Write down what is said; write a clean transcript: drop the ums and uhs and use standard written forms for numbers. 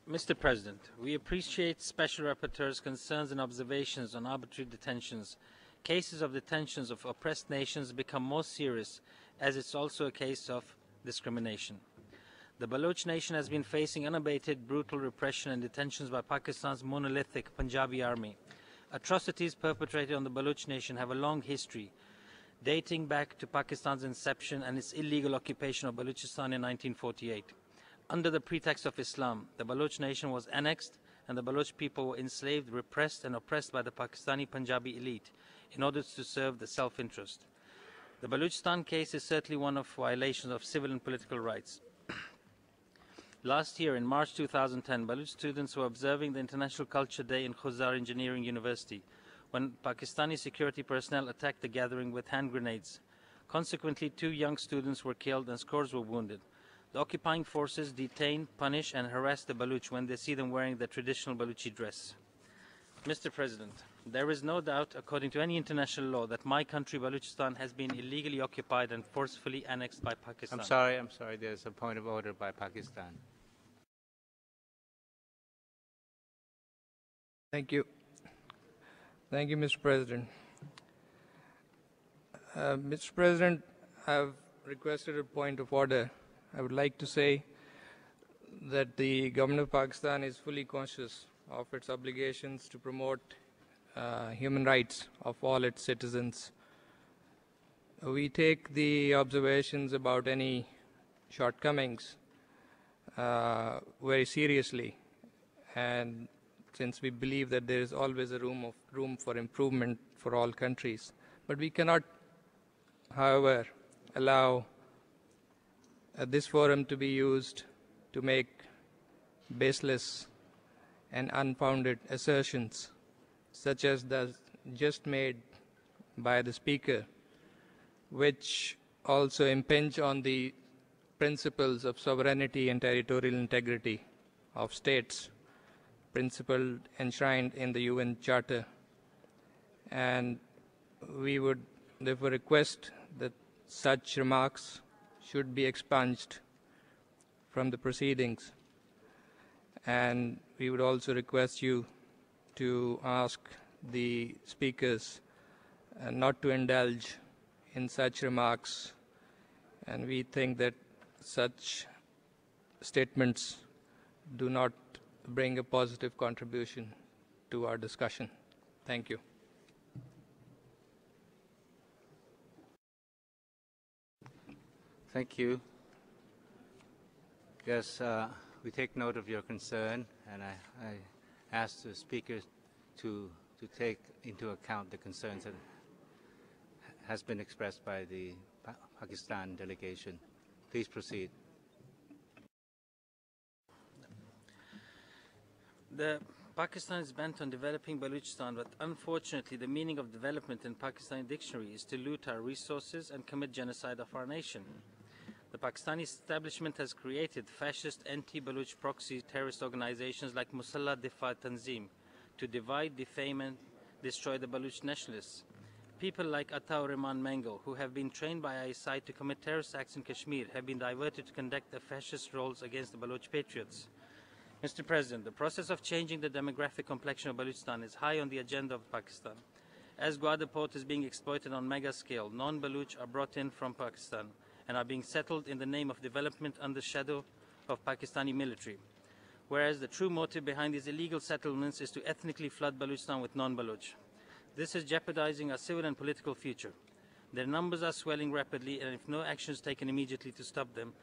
Mr. President, we appreciate Special Rapporteur's concerns and observations on arbitrary detentions. Cases of detentions of oppressed nations become more serious, as it's also a case of discrimination. The Baluch nation has been facing unabated brutal repression and detentions by Pakistan's monolithic Punjabi army. Atrocities perpetrated on the Baluch nation have a long history, dating back to Pakistan's inception and its illegal occupation of Baluchistan in 1948. Under the pretext of Islam, the Baluch nation was annexed and the Baluch people were enslaved, repressed and oppressed by the Pakistani Punjabi elite in order to serve the self-interest. The Baluchistan case is certainly one of violations of civil and political rights. Last year, in March 2010, Baluch students were observing the International Culture Day in Khuzar Engineering University when Pakistani security personnel attacked the gathering with hand grenades. Consequently, 2 young students were killed and scores were wounded. The occupying forces detain, punish and harass the Baluch when they see them wearing the traditional Baluchi dress. Mr. President, there is no doubt, according to any international law, that my country, Baluchistan, has been illegally occupied and forcefully annexed by Pakistan. I'm sorry, there's a point of order by Pakistan. Thank you. Thank you, Mr. President. Mr. President, I've requested a point of order. I would like to say that the government of Pakistan is fully conscious of its obligations to promote human rights of all its citizens. We take the observations about any shortcomings very seriously, and since we believe that there is always a room for improvement for all countries. But we cannot, however, allow this forum to be used to make baseless and unfounded assertions, such as the just made by the Speaker, which also impinge on the principles of sovereignty and territorial integrity of states, principle enshrined in the UN Charter. And we would therefore request that such remarks should be expunged from the proceedings. And we would also request you to ask the speakers not to indulge in such remarks. And we think that such statements do not bring a positive contribution to our discussion. Thank you. Thank you. Yes, we take note of your concern, and I ask the speaker to take into account the concerns that has been expressed by the Pakistan delegation. Please proceed. Pakistan is bent on developing Baluchistan, but unfortunately the meaning of development in Pakistani dictionary is to loot our resources and commit genocide of our nation. The Pakistani establishment has created fascist anti-Baluch proxy terrorist organizations like Musalla Difa Tanzim to divide, defame and destroy the Baluch nationalists. People like Atta Rahman Mango, who have been trained by ISI to commit terrorist acts in Kashmir, have been diverted to conduct the fascist roles against the Baluch patriots. Mr. President, the process of changing the demographic complexion of Baluchistan is high on the agenda of Pakistan. As Gwadar port is being exploited on mega scale, non-Baluch are brought in from Pakistan and are being settled in the name of development under shadow of Pakistani military. Whereas the true motive behind these illegal settlements is to ethnically flood Baluchistan with non-Baluch. This is jeopardizing our civil and political future. Their numbers are swelling rapidly, and if no action is taken immediately to stop them,